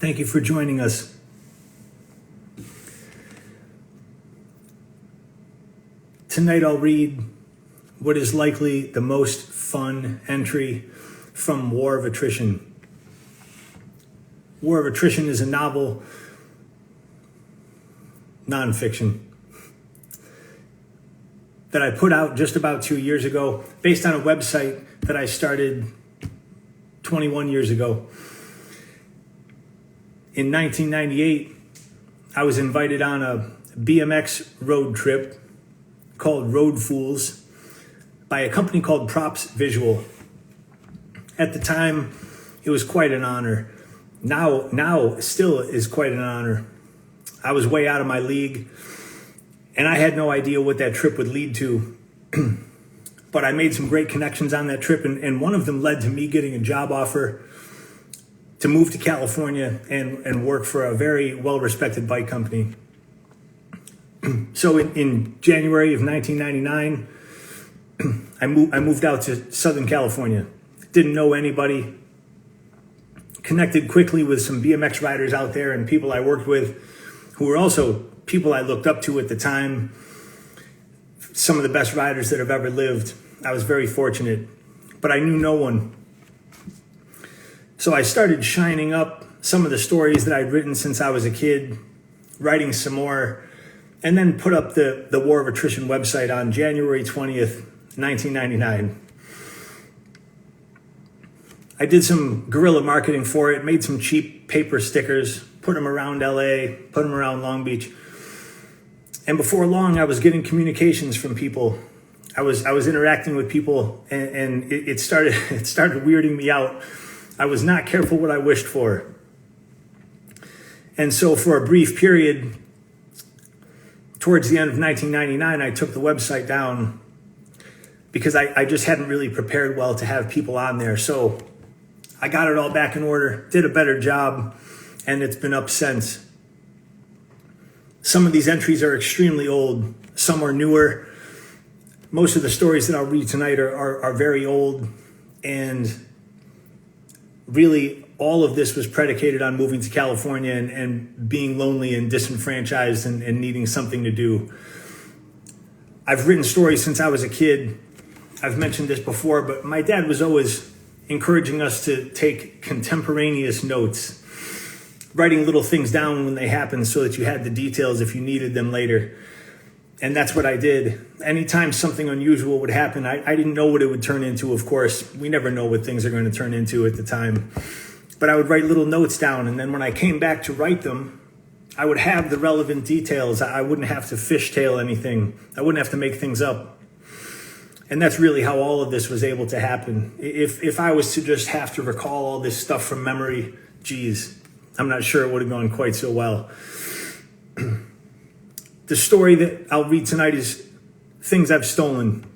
Thank you for joining us. Tonight I'll read what is likely the most fun entry from War of Attrition. War of Attrition is a novel, nonfiction, that I put out just about 2 years ago, based on a website that I started 21 years ago. In 1998, I was invited on a BMX road trip called Road Fools by a company called Props Visual. At the time, it was quite an honor. Now still is quite an honor. I was way out of my league, and I had no idea what that trip would lead to. But I made some great connections on that trip, and one of them led to me getting a job offer to move to California and work for a very well-respected bike company. So in January of 1999, I moved out to Southern California. Didn't know anybody. Connected quickly with some BMX riders out there and people I worked with who were also people I looked up to at the time. Some of the best riders that have ever lived. I was very fortunate, but I knew no one. So I started shining up some of the stories that I'd written since I was a kid, writing some more, and then put up the War of Attrition website on January 20th, 1999. I did some guerrilla marketing for it, made some cheap paper stickers, put them around LA, put them around Long Beach. And before long, I was getting communications from people. I was interacting with people, and it started weirding me out. I was not careful what I wished for. And so for a brief period, towards the end of 1999, I took the website down because I just hadn't really prepared well to have people on there. So I got it all back in order, did a better job, and it's been up since. Some of these entries are extremely old. Some are newer. Most of the stories that I'll read tonight are very old, and really all of this was predicated on moving to California and being lonely and disenfranchised and needing something to do. I've written stories since I was a kid. I've mentioned this before, but my dad was always encouraging us to take contemporaneous notes, writing little things down when they happened so that you had the details if you needed them later. And that's what I did. Anytime something unusual would happen, I didn't know what it would turn into, of course. We never know what things are going to turn into at the time. But I would write little notes down, and then when I came back to write them, I would have the relevant details. I wouldn't have to fishtail anything. I wouldn't have to make things up. And that's really how all of this was able to happen. If I was to just have to recall all this stuff from memory, geez, I'm not sure it would have gone quite so well. The story that I'll read tonight is things I've stolen.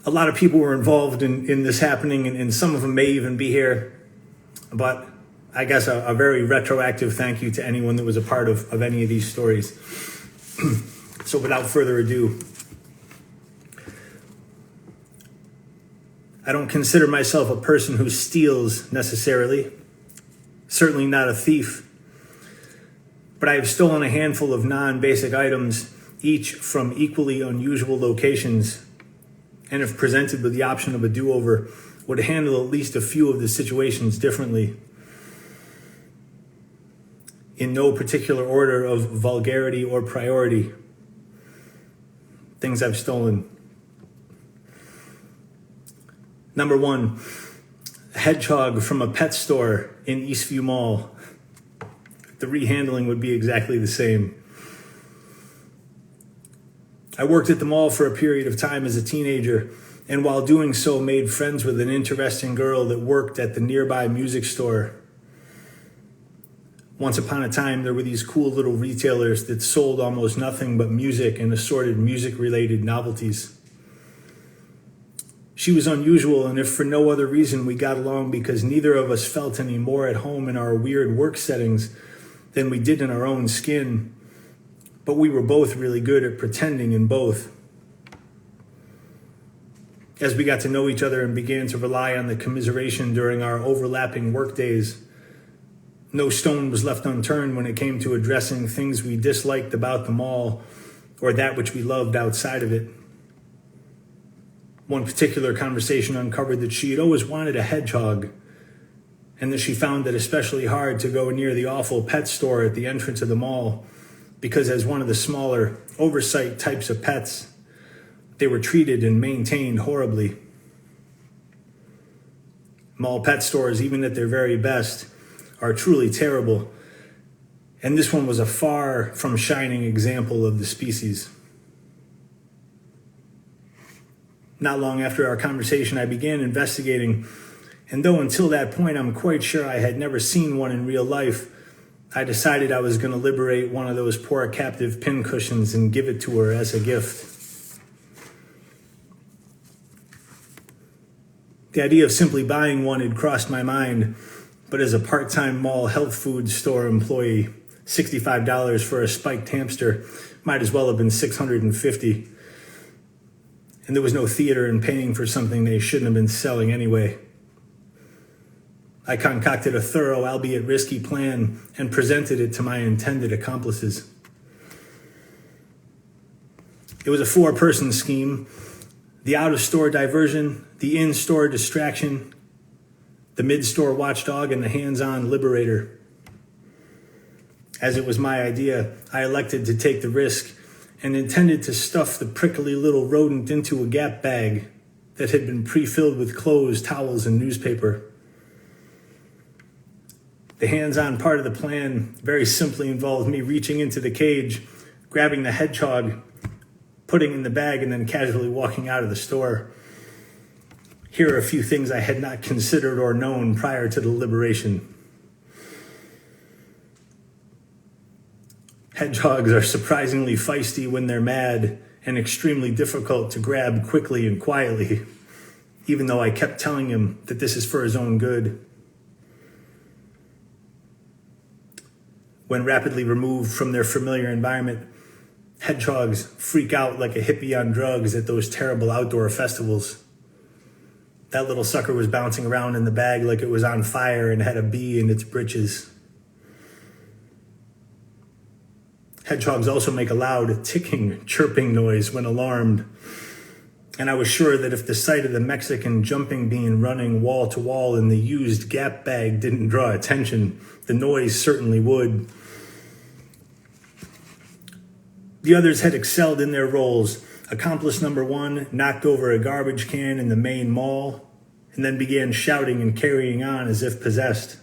A lot of people were involved in this happening, and some of them may even be here. But I guess a very retroactive thank you to anyone that was a part of any of these stories. So without further ado, I don't consider myself a person who steals necessarily. Certainly not a thief. But I have stolen a handful of non-basic items, each from equally unusual locations, and if presented with the option of a do-over, would handle at least a few of the situations differently. In no particular order of vulgarity or priority. Things I've stolen. Number 1, a hedgehog from a pet store in Eastview Mall. The rehandling would be exactly the same. I worked at the mall for a period of time as a teenager, and while doing so, made friends with an interesting girl that worked at the nearby music store. Once upon a time, there were these cool little retailers that sold almost nothing but music and assorted music-related novelties. She was unusual, and if for no other reason, we got along because neither of us felt any more at home in our weird work settings than we did in our own skin, but we were both really good at pretending in both. As we got to know each other and began to rely on the commiseration during our overlapping work days, No stone was left unturned when it came to addressing things we disliked about the mall or that which we loved outside of it. One particular conversation uncovered that she had always wanted a hedgehog, and that she found it especially hard to go near the awful pet store at the entrance of the mall because, as one of the smaller oversight types of pets, they were treated and maintained horribly. Mall pet stores, even at their very best, are truly terrible, and this one was a far from shining example of the species. Not long after our conversation, I began investigating, and though until that point I'm quite sure I had never seen one in real life, I decided I was going to liberate one of those poor captive pincushions and give it to her as a gift. The idea of simply buying one had crossed my mind, but as a part-time mall health food store employee, $65 for a spiked hamster might as well have been $650. And there was no theater in paying for something they shouldn't have been selling anyway. I concocted a thorough, albeit risky plan and presented it to my intended accomplices. It was a 4-person scheme: the out-of-store diversion, the in-store distraction, the mid-store watchdog, and the hands-on liberator. As it was my idea, I elected to take the risk and intended to stuff the prickly little rodent into a Gap bag that had been pre-filled with clothes, towels, and newspaper. The hands-on part of the plan very simply involved me reaching into the cage, grabbing the hedgehog, putting in the bag, and then casually walking out of the store. Here are a few things I had not considered or known prior to the liberation. Hedgehogs are surprisingly feisty when they're mad and extremely difficult to grab quickly and quietly, even though I kept telling him that this is for his own good. When rapidly removed from their familiar environment, hedgehogs freak out like a hippie on drugs at those terrible outdoor festivals. That little sucker was bouncing around in the bag like it was on fire and had a bee in its britches. Hedgehogs also make a loud ticking, chirping noise when alarmed, and I was sure that if the sight of the Mexican jumping bean running wall to wall in the used Gap bag didn't draw attention, the noise certainly would. The others had excelled in their roles. Accomplice number 1 knocked over a garbage can in the main mall and then began shouting and carrying on as if possessed.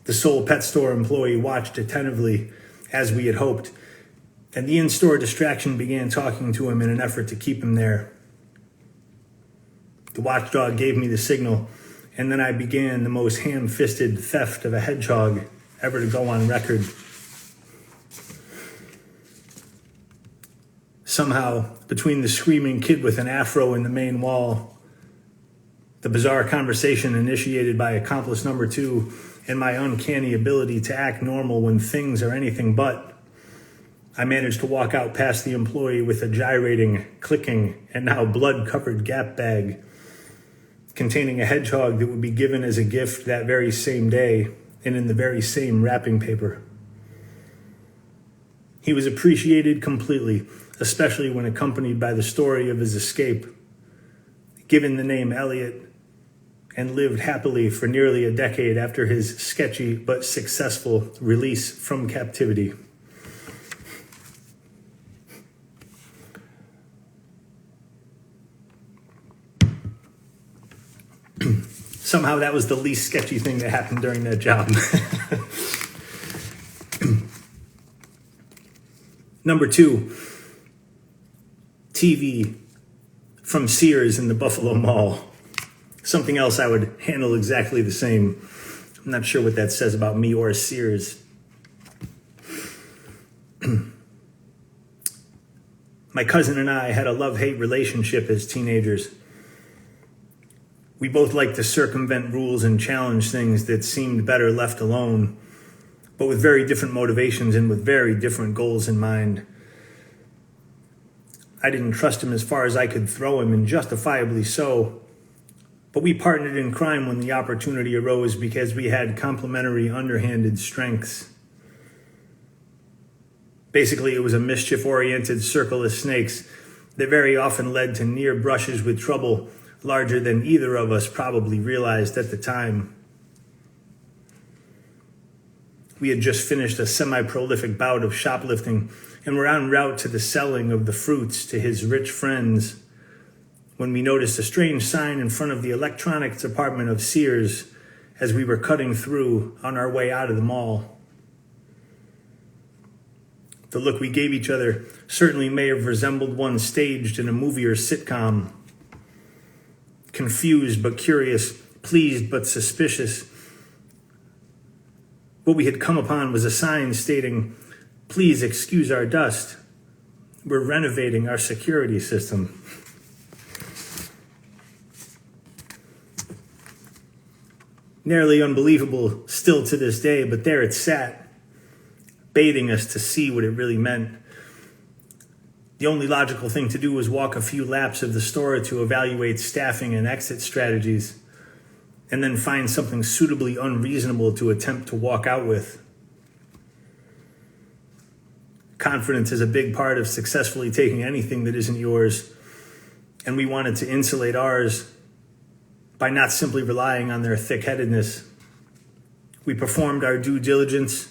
The sole pet store employee watched attentively, as we had hoped, and the in-store distraction began talking to him in an effort to keep him there. The watchdog gave me the signal, and then I began the most ham-fisted theft of a hedgehog ever to go on record. Somehow, between the screaming kid with an afro in the main wall, the bizarre conversation initiated by accomplice number 2, and my uncanny ability to act normal when things are anything but, I managed to walk out past the employee with a gyrating, clicking, and now blood-covered Gap bag containing a hedgehog that would be given as a gift that very same day and in the very same wrapping paper. He was appreciated completely, especially when accompanied by the story of his escape, given the name Elliot, and lived happily for nearly a decade after his sketchy but successful release from captivity. Somehow that was the least sketchy thing that happened during that job. Number 2, TV from Sears in the Buffalo Mall. Something else I would handle exactly the same. I'm not sure what that says about me or Sears. My cousin and I had a love-hate relationship as teenagers. We both liked to circumvent rules and challenge things that seemed better left alone, but with very different motivations and with very different goals in mind. I didn't trust him as far as I could throw him, and justifiably so. But we partnered in crime when the opportunity arose because we had complementary underhanded strengths. Basically, it was a mischief-oriented circle of snakes that very often led to near brushes with trouble larger than either of us probably realized at the time. We had just finished a semi-prolific bout of shoplifting and were en route to the selling of the fruits to his rich friends when we noticed a strange sign in front of the electronics department of Sears as we were cutting through on our way out of the mall. The look we gave each other certainly may have resembled one staged in a movie or sitcom. Confused but curious, pleased but suspicious. What we had come upon was a sign stating, "Please excuse our dust. We're renovating our security system." Nearly unbelievable still to this day, but there it sat, baiting us to see what it really meant. The only logical thing to do was walk a few laps of the store to evaluate staffing and exit strategies, and then find something suitably unreasonable to attempt to walk out with. Confidence is a big part of successfully taking anything that isn't yours, and we wanted to insulate ours by not simply relying on their thick-headedness. We performed our due diligence,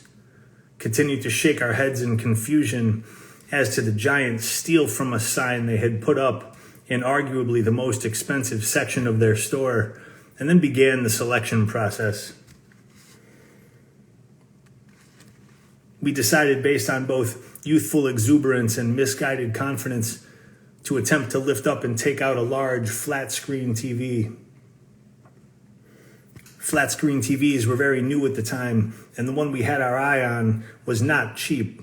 continued to shake our heads in confusion as to the giant steal from us sign they had put up in arguably the most expensive section of their store, and then began the selection process. We decided, based on both youthful exuberance and misguided confidence, to attempt to lift up and take out a large flat-screen TV. Flat-screen TVs were very new at the time, and the one we had our eye on was not cheap.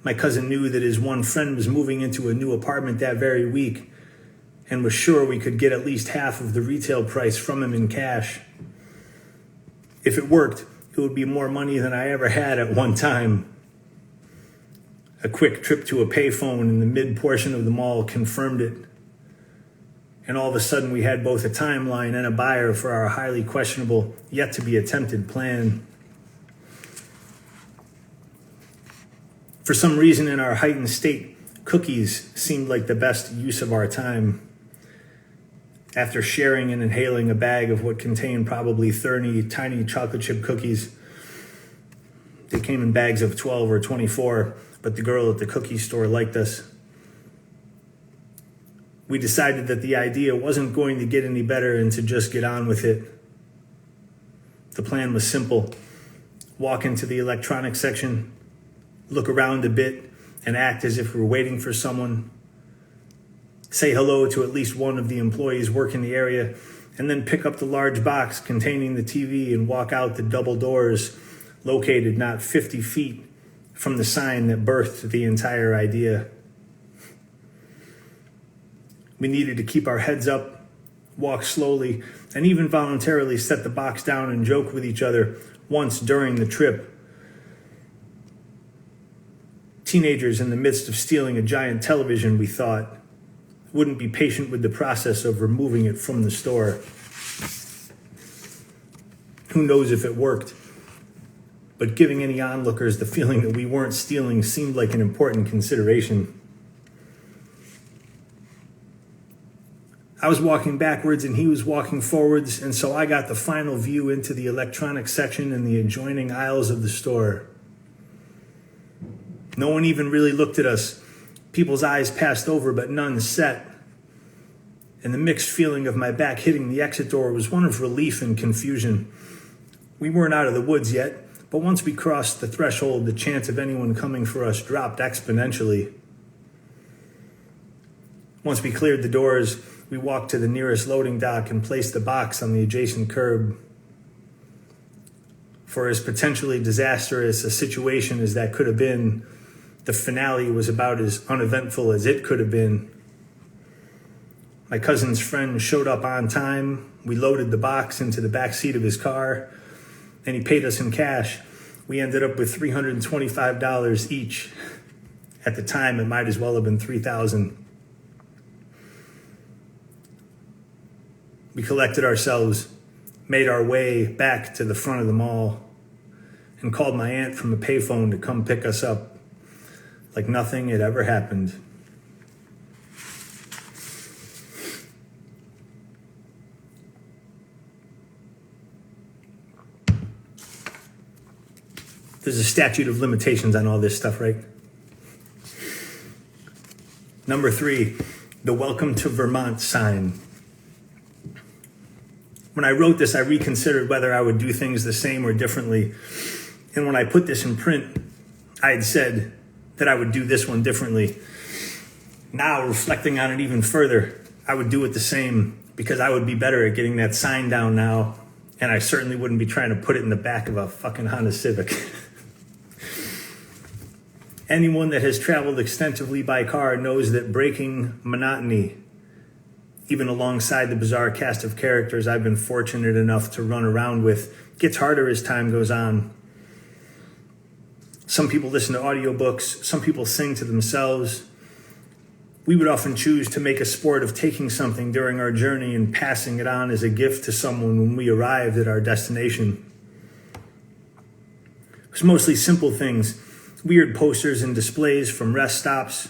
My cousin knew that his one friend was moving into a new apartment that very week and was sure we could get at least half of the retail price from him in cash. If it worked, it would be more money than I ever had at one time. A quick trip to a payphone in the mid-portion of the mall confirmed it. And all of a sudden, we had both a timeline and a buyer for our highly questionable, yet-to-be-attempted plan. For some reason, in our heightened state, cookies seemed like the best use of our time. After sharing and inhaling a bag of what contained probably 30 tiny chocolate chip cookies, they came in bags of 12 or 24, but the girl at the cookie store liked us. We decided that the idea wasn't going to get any better and to just get on with it. The plan was simple. Walk into the electronics section, look around a bit, and act as if we were waiting for someone. Say hello to at least one of the employees working the area, and then pick up the large box containing the TV and walk out the double doors located not 50 feet from the sign that birthed the entire idea. We needed to keep our heads up, walk slowly, and even voluntarily set the box down and joke with each other once during the trip. Teenagers in the midst of stealing a giant television, we thought, wouldn't be patient with the process of removing it from the store. Who knows if it worked? But giving any onlookers the feeling that we weren't stealing seemed like an important consideration. I was walking backwards and he was walking forwards, and so I got the final view into the electronics section and the adjoining aisles of the store. No one even really looked at us. People's eyes passed over, but none set. And the mixed feeling of my back hitting the exit door was one of relief and confusion. We weren't out of the woods yet, but once we crossed the threshold, the chance of anyone coming for us dropped exponentially. Once we cleared the doors, we walked to the nearest loading dock and placed the box on the adjacent curb. For as potentially disastrous a situation as that could have been, the finale was about as uneventful as it could have been. My cousin's friend showed up on time. We loaded the box into the back seat of his car, and he paid us in cash. We ended up with $325 each. At the time, it might as well have been $3,000. We collected ourselves, made our way back to the front of the mall, and called my aunt from a payphone to come pick us up, like nothing had ever happened. There's a statute of limitations on all this stuff, right? Number 3, the Welcome to Vermont sign. When I wrote this, I reconsidered whether I would do things the same or differently. And when I put this in print, I had said that I would do this one differently. Now, reflecting on it even further, I would do it the same because I would be better at getting that sign down now, and I certainly wouldn't be trying to put it in the back of a fucking Honda Civic. Anyone that has traveled extensively by car knows that breaking monotony, even alongside the bizarre cast of characters I've been fortunate enough to run around with, gets harder as time goes on. Some people listen to audiobooks, some people sing to themselves. We would often choose to make a sport of taking something during our journey and passing it on as a gift to someone when we arrived at our destination. It was mostly simple things, weird posters and displays from rest stops,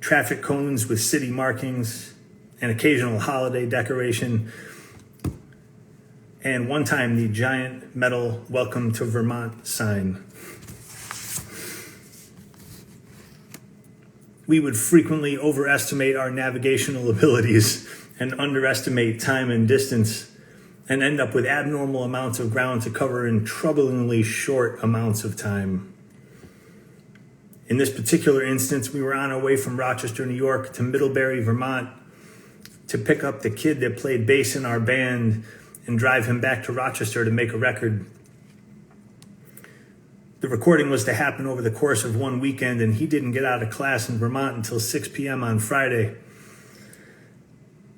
traffic cones with city markings, an occasional holiday decoration, and one time the giant metal Welcome to Vermont sign. We would frequently overestimate our navigational abilities and underestimate time and distance, and end up with abnormal amounts of ground to cover in troublingly short amounts of time. In this particular instance, we were on our way from Rochester, New York to Middlebury, Vermont, to pick up the kid that played bass in our band and drive him back to Rochester to make a record. The recording was to happen over the course of one weekend, and he didn't get out of class in Vermont until 6 p.m. on Friday.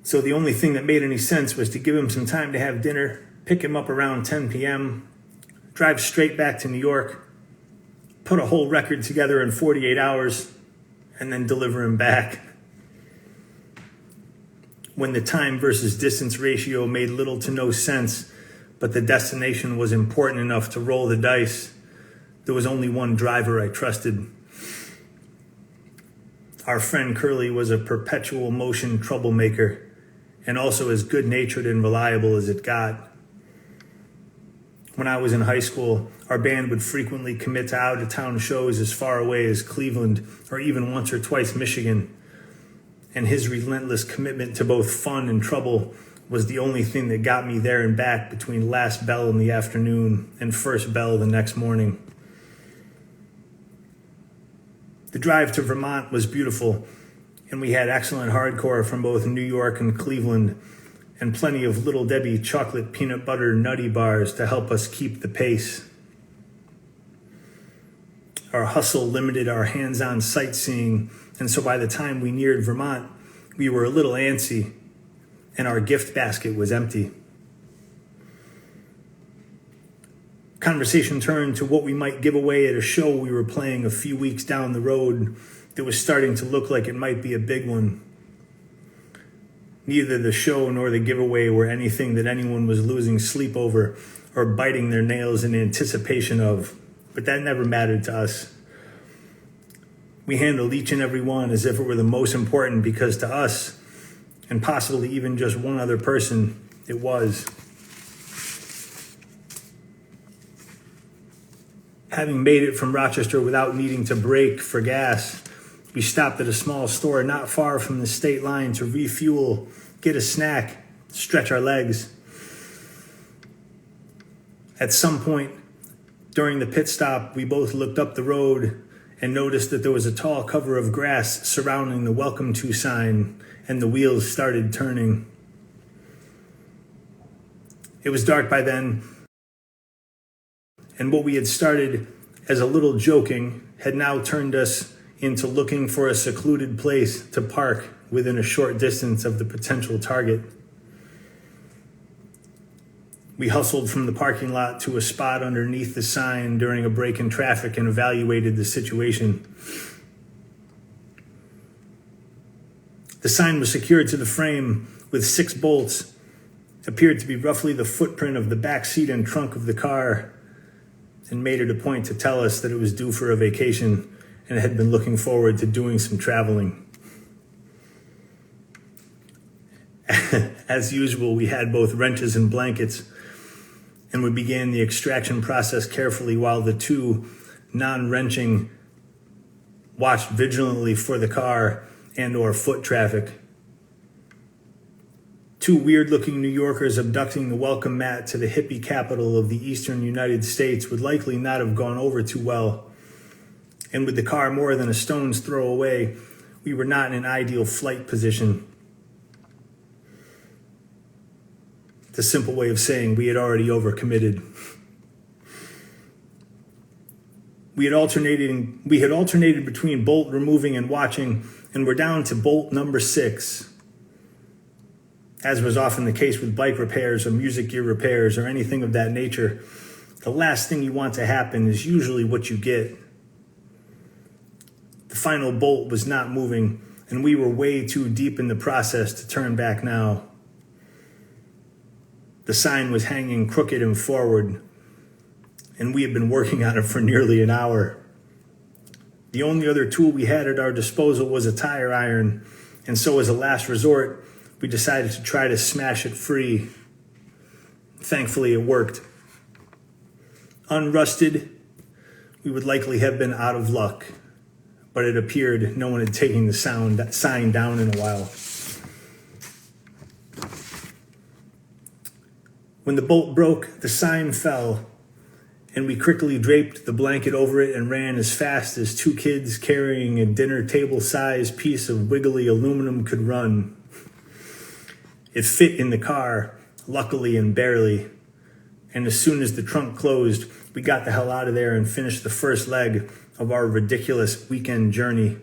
So the only thing that made any sense was to give him some time to have dinner, pick him up around 10 p.m., drive straight back to New York, put a whole record together in 48 hours, and then deliver him back. When the time versus distance ratio made little to no sense, but the destination was important enough to roll the dice, there was only one driver I trusted. Our friend Curly was a perpetual motion troublemaker, and also as good-natured and reliable as it got. When I was in high school, our band would frequently commit to out-of-town shows as far away as Cleveland, or even once or twice Michigan. And his relentless commitment to both fun and trouble was the only thing that got me there and back between last bell in the afternoon and first bell the next morning. The drive to Vermont was beautiful, and we had excellent hardcore from both New York and Cleveland, and plenty of Little Debbie chocolate peanut butter nutty bars to help us keep the pace. Our hustle limited our hands-on sightseeing, and so by the time we neared Vermont, we were a little antsy, and our gift basket was empty. Conversation turned to what we might give away at a show we were playing a few weeks down the road that was starting to look like it might be a big one. Neither the show nor the giveaway were anything that anyone was losing sleep over or biting their nails in anticipation of, but that never mattered to us. We handled each and every one as if it were the most important because to us, and possibly even just one other person, it was. Having made it from Rochester without needing to brake for gas, we stopped at a small store not far from the state line to refuel, get a snack, stretch our legs. At some point during the pit stop, we both looked up the road and noticed that there was a tall cover of grass surrounding the Welcome To sign, and the wheels started turning. It was dark by then, and what we had started as a little joking had now turned us into looking for a secluded place to park within a short distance of the potential target. We hustled from the parking lot to a spot underneath the sign during a break in traffic and evaluated the situation. The sign was secured to the frame with 6 bolts, appeared to be roughly the footprint of the back seat and trunk of the car, and made it a point to tell us that it was due for a vacation and had been looking forward to doing some traveling. As usual, we had both wrenches and blankets, and we began the extraction process carefully while the two non-wrenching watched vigilantly for the car and or foot traffic. Two weird-looking New Yorkers abducting the welcome mat to the hippie capital of the eastern United States would likely not have gone over too well. And with the car more than a stone's throw away, we were not in an ideal flight position. It's a simple way of saying we had already overcommitted. We had alternated between bolt removing and watching, and we're down to bolt number 6. As was often the case with bike repairs or music gear repairs or anything of that nature, the last thing you want to happen is usually what you get. The final bolt was not moving, and we were way too deep in the process to turn back now. The sign was hanging crooked and forward, and we had been working on it for nearly an hour. The only other tool we had at our disposal was a tire iron, and so as a last resort, we decided to try to smash it free. Thankfully, it worked. Unrusted, we would likely have been out of luck, but it appeared no one had taken the sign down in a while. When the bolt broke, the sign fell, and we quickly draped the blanket over it and ran as fast as two kids carrying a dinner table-sized piece of wiggly aluminum could run. It fit in the car, luckily and barely, and as soon as the trunk closed, we got the hell out of there and finished the first leg of our ridiculous weekend journey.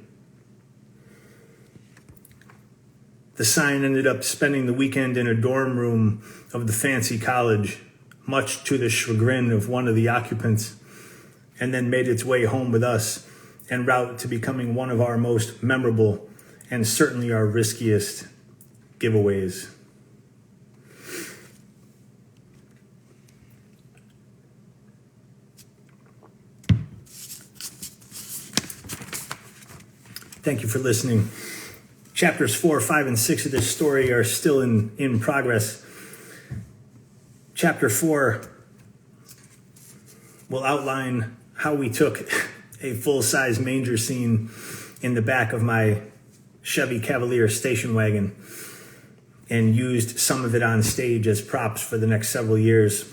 The sign ended up spending the weekend in a dorm room of the fancy college, much to the chagrin of one of the occupants, and then made its way home with us en route to becoming one of our most memorable and certainly our riskiest giveaways. Thank you for listening. Chapters 4, 5, and 6 of this story are still in progress. Chapter 4 will outline how we took a full-size manger scene in the back of my Chevy Cavalier station wagon and used some of it on stage as props for the next several years.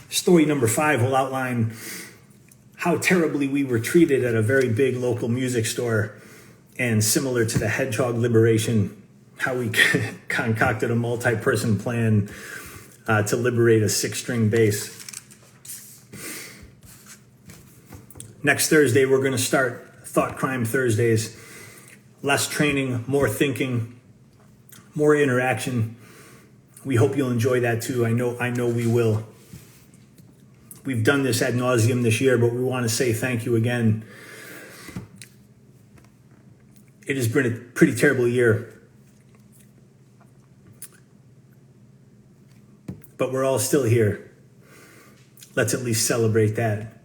Story number 5 will outline how terribly we were treated at a very big local music store, and similar to the hedgehog liberation, how we concocted a multi-person plan to liberate a 6-string bass. Next Thursday, we're going to start Thought Crime Thursdays. Less training, more thinking, more interaction. We hope you'll enjoy that too. I know we will. We've done this ad nauseum this year, but we want to say thank you again. It has been a pretty terrible year, but we're all still here. Let's at least celebrate that.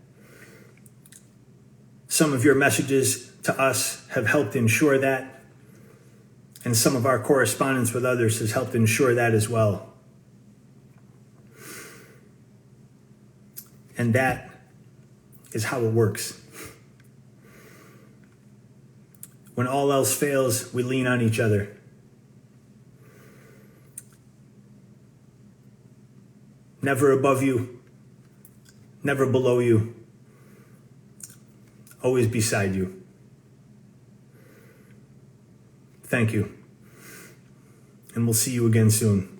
Some of your messages to us have helped ensure that, and some of our correspondence with others has helped ensure that as well. And that is how it works. When all else fails, we lean on each other. Never above you, never below you, always beside you. Thank you. And we'll see you again soon.